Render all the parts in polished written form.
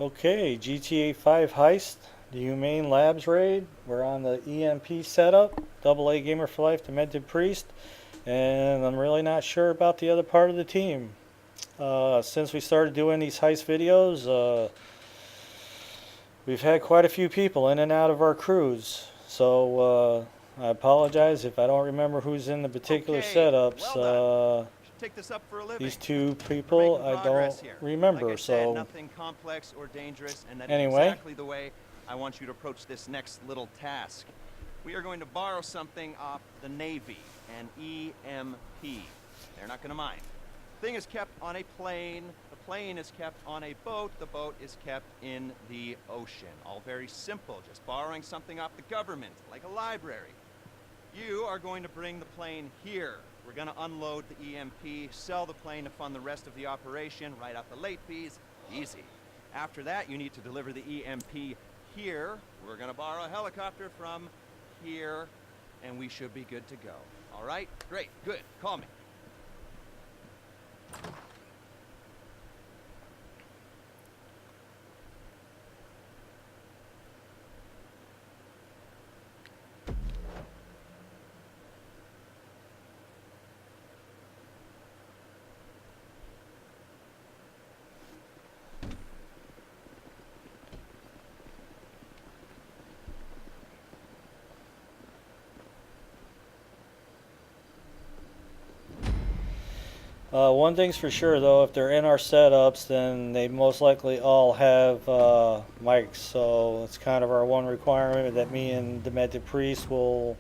Okay, GTA 5 Heist, the Humane Labs raid. We're on the EMP setup, AA Gamer for Life, Demented Priest, and I'm really not sure about the other part of the team. Since we started doing these heist videos, we've had quite a few people in and out of our crews. So I apologize if I don't remember who's in the particular setups. Take this up for a living. These two people I don't remember. Like I said, nothing complex or dangerous, and that's anyway, exactly the way I want you to approach this next little task. We are going to borrow something off the Navy, an EMP. They're not going to mind. The thing is kept on a plane. The plane is kept on a boat. The boat is kept in the ocean. All very simple, just borrowing something off the government, like a library. You are going to bring the plane here. We're going to unload the EMP, sell the plane to fund the rest of the operation, write out the late fees. Easy. After that, you need to deliver the EMP here. We're going to borrow a helicopter from here, and we should be good to go. All right? Great. Good. Call me. One thing's for sure though, if they're in our setups, then they most likely all have mics, so it's kind of our one requirement that me and Demented Priest will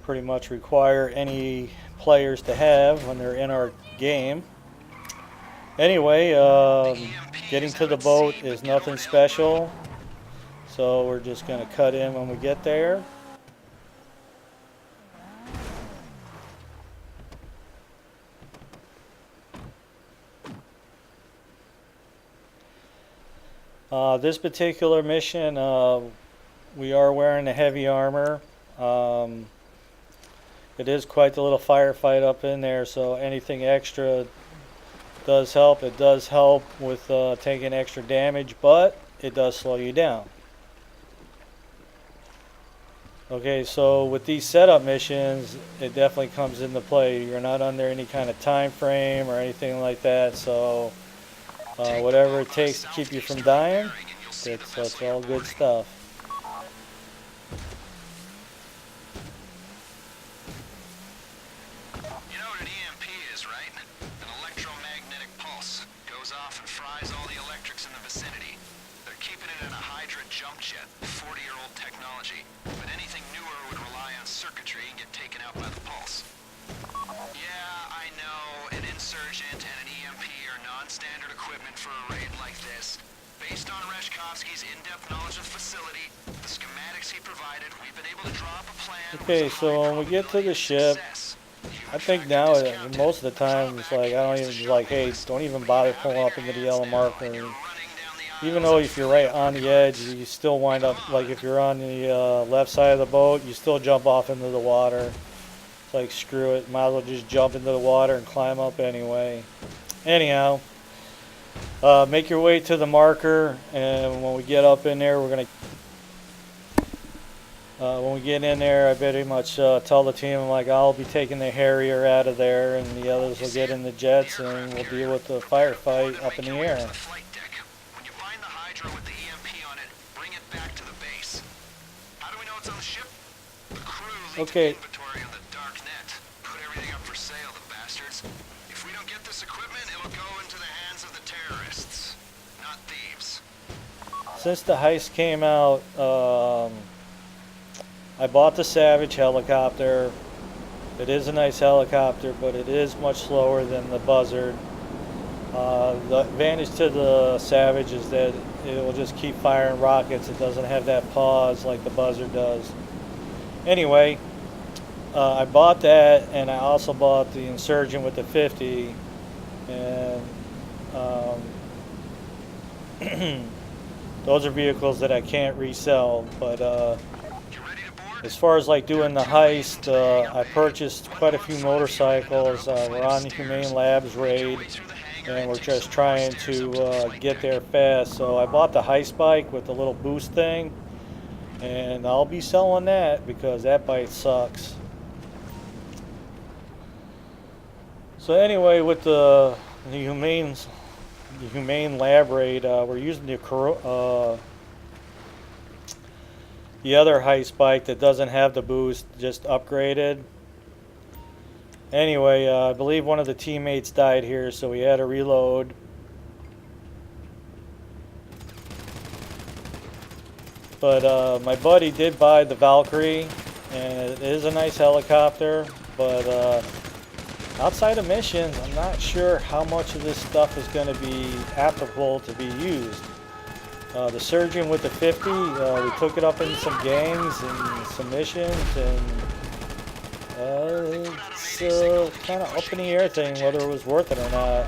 pretty much require any players to have when they're in our game. Anyway, getting to the boat is nothing special, so we're just going to cut in when we get there. This particular mission, we are wearing the heavy armor. It is quite the little firefight up in there, so anything extra does help. It does help with taking extra damage, but it does slow you down. Okay, so with these setup missions, it definitely comes into play. You're not under any kind of time frame or anything like that, so whatever it takes to keep you from dying, that's all good stuff. You know what an EMP is, right? An electromagnetic pulse. Goes off and fries all the electrics in the vicinity. They're keeping it in a Hydra jump jet, 40-year-old technology. But anything newer would rely on circuitry and get taken out by the pulse. Yeah, I know, an insurgent and an EMP are non-standard equipment for a raid like this. Based on Reshkovsky's in-depth knowledge of the facility, the schematics he provided, we've been able to draw up a plan. Okay, so when we get to the ship, I think now most of the time it's like I don't even like, hey, don't even bother pulling up into the yellow marker. Even though if you're right on the edge, you still wind up, like if you're on the left side of the boat, you still jump off into the water. It's like, screw it, might as well just jump into the water and climb up anyway. Anyhow, make your way to the marker, and when we get up in there, we're going to when we get in there, I pretty much tell the team, I'm like, I'll be taking the Harrier out of there, and the others will get in the jets, and we'll deal with the firefight up in the air. When you find the Hydra with the EMP on it, bring it back to the base. How do we know it's on the ship? The crew leaked inventory on the dark net. Put everything up for sale, the bastards. If we don't get this equipment, it'll go into the hands of the terrorists, not thieves. Since the heist came out, I bought the Savage helicopter. It is a nice helicopter, but it is much slower than the Buzzard. The advantage to the Savage is that it will just keep firing rockets. It doesn't have that pause like the Buzzard does. Anyway, I bought that, and I also bought the Insurgent with the 50. And those are vehicles that I can't resell, but as far as like doing the heist, I purchased quite a few motorcycles. We're on the Humane Labs raid. and we're just trying to get there fast. So I bought the Heist bike with the little boost thing, and I'll be selling that because that bike sucks. So anyway, with the Humane lab raid, we're using the other Heist bike that doesn't have the boost, just upgraded. Anyway, I believe one of the teammates died here, so we had to reload. But my buddy did buy the Valkyrie, and it is a nice helicopter, but outside of missions, I'm not sure how much of this stuff is going to be applicable to be used. The Surgeon with the 50, we took it up in some games and some missions, and it's kind of up in the air thing whether it was worth it or not.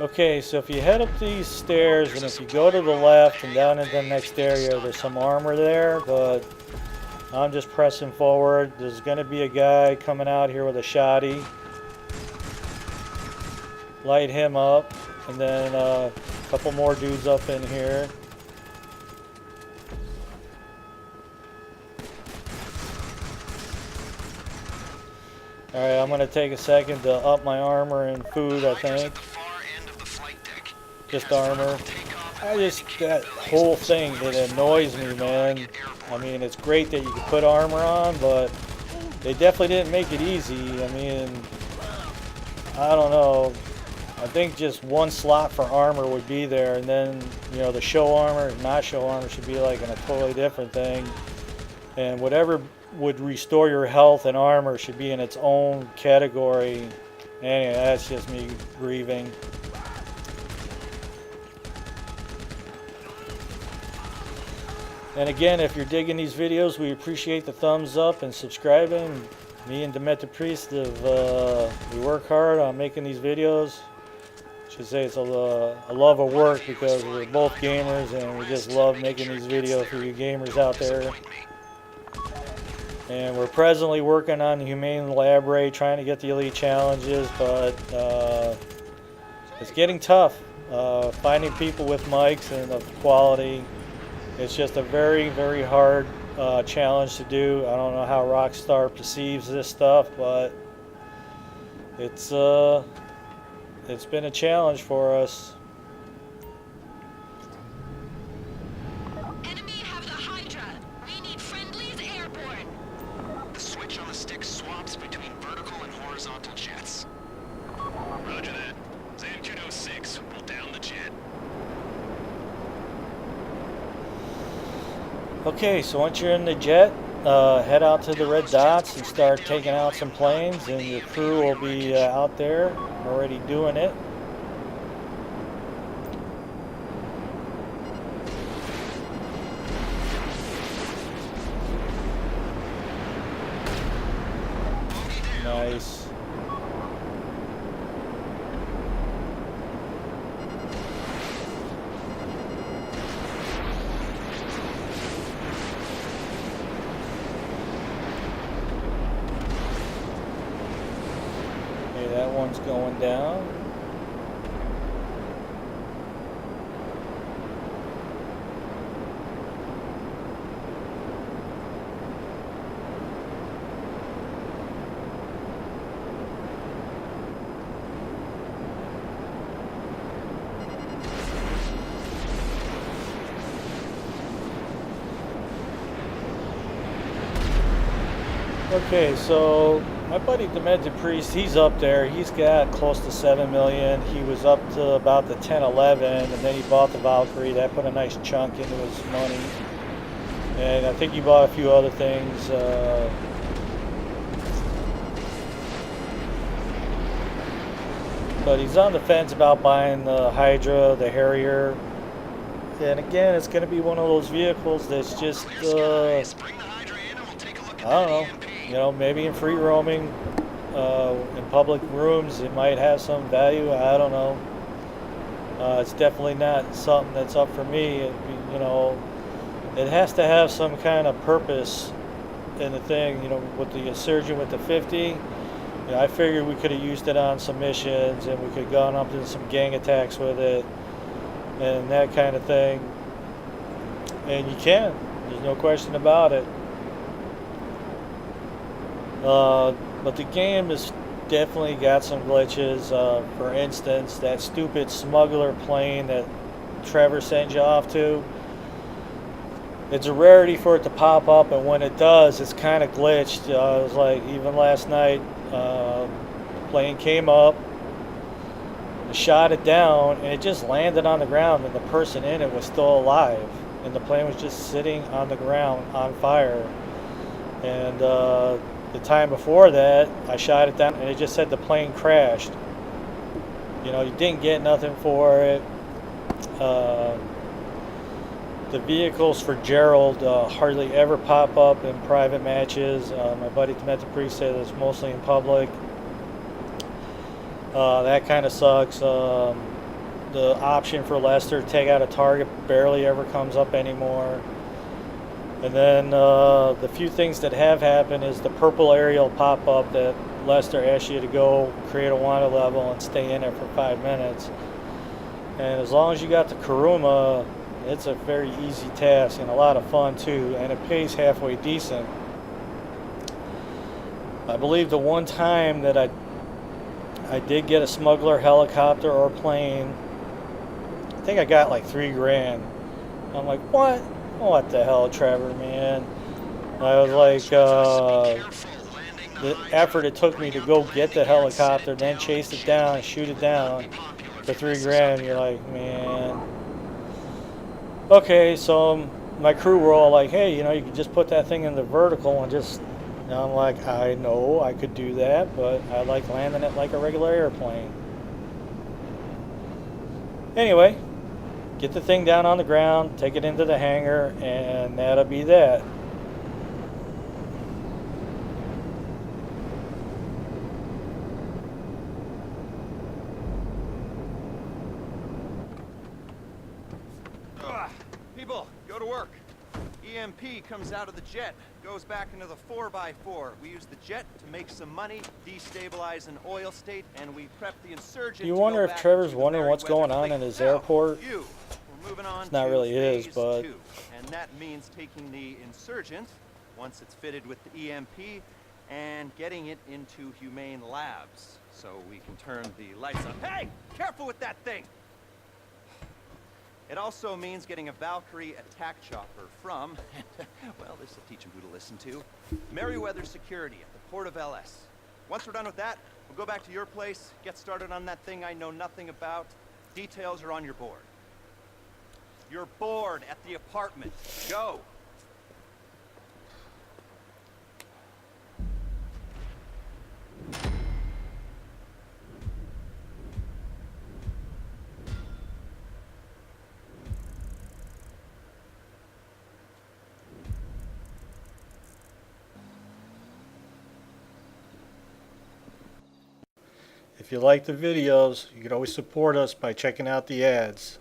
Okay, so if you head up these stairs and if you go to the left and down into the next area, there's some armor there, but I'm just pressing forward. There's going to be a guy coming out here with a shotty. Light him up, and then a couple more dudes up in here. Alright, I'm going to take a second to up my armor and food, I think. Just armor. That whole thing, it annoys me, man. I mean, it's great that you can put armor on, but they definitely didn't make it easy. I mean, I don't know. I think just one slot for armor would be there, and then, you know, the show armor and not show armor should be like in a totally different thing. And whatever would restore your health and armor should be in its own category. Anyway, that's just me grieving. And again, if you're digging these videos, we appreciate the thumbs up and subscribing. Me and Demet Priest, we work hard on making these videos. I should say it's a love of work because we're both gamers and we just love making these videos for you gamers out there. And we're presently working on the Humane Lab Raid, trying to get the elite challenges, but it's getting tough. Finding people with mics and of quality. It's just a very, very hard challenge to do. I don't know how Rockstar perceives this stuff, but it's been a challenge for us. Enemy have the Hydra. We need friendlies airborne. The switch on the stick swaps between vertical and horizontal jets. Roger that. Zan 206 will down the jet. Okay, so once you're in the jet, head out to the red dots and start taking out some planes, and your crew will be out there already doing it. Nice. Okay, that one's going down. Okay, so my buddy Demented Priest, he's up there. He's got close to 7 million. He was up to about the 10, 11, and then he bought the Valkyrie. That put a nice chunk into his money. And I think he bought a few other things. But he's on the fence about buying the Hydra, the Harrier. And again, it's going to be one of those vehicles that's just, I don't know, you know, maybe in free roaming, in public rooms, it might have some value. I don't know. It's definitely not something that's up for me. You know, it has to have some kind of purpose in the thing. You know, with the insurgent with the 50, you know, I figured we could have used it on some missions, and we could have gone up into some gang attacks with it, and that kind of thing. And you can. There's no question about it. But the game has definitely got some glitches. For instance, that stupid smuggler plane that Trevor sent you off to. It's a rarity for it to pop up, and when it does, it's kind of glitched. It was like, even last night, the plane came up, shot it down, and it just landed on the ground, and the person in it was still alive, and the plane was just sitting on the ground on fire. And the time before that, I shot it down, and it just said the plane crashed. You know, you didn't get nothing for it. The vehicles for Gerald hardly ever pop up in private matches. My buddy Demetri Priest said it's mostly in public. That kind of sucks. The option for Lester to take out a target barely ever comes up anymore. And then the few things that have happened is the purple area will pop up that Lester asks you to go create a wanted level and stay in it for 5 minutes. And as long as you got the Kuruma, it's a very easy task and a lot of fun too, and it pays halfway decent. I believe the one time that I did get a smuggler helicopter or plane, I think I got like $3 grand. I'm like, what? What the hell, Trevor, man? I was like, the effort it took me to go get the helicopter, then chase it down, shoot it down for $3 grand. You're like, man. Okay, so my crew were all like, hey, you know, you could just put that thing in the vertical and just, and I'm like, I know I could do that, but I like landing it like a regular airplane. Anyway, get the thing down on the ground, take it into the hangar, and that'll be that. People, go to work. EMP comes out of the jet, goes back into the 4x4. We use the jet to make some money, destabilize an oil state, and we prep the insurgent. You wonder if Trevor's wondering what's going on in his airport? We're moving on. It's not really his, but two, and that means taking the insurgent, once it's fitted with the EMP, and getting it into Humane labs, so we can turn the lights on. Hey, careful with that thing! It also means getting a Valkyrie attack chopper from, well, this will teach him who to listen to, Merryweather Security at the port of LS. Once we're done with that, we'll go back to your place, get started on that thing I know nothing about. Details are on your board. You're bored at the apartment. Go! if you like the videos, you can always support us by checking out the ads.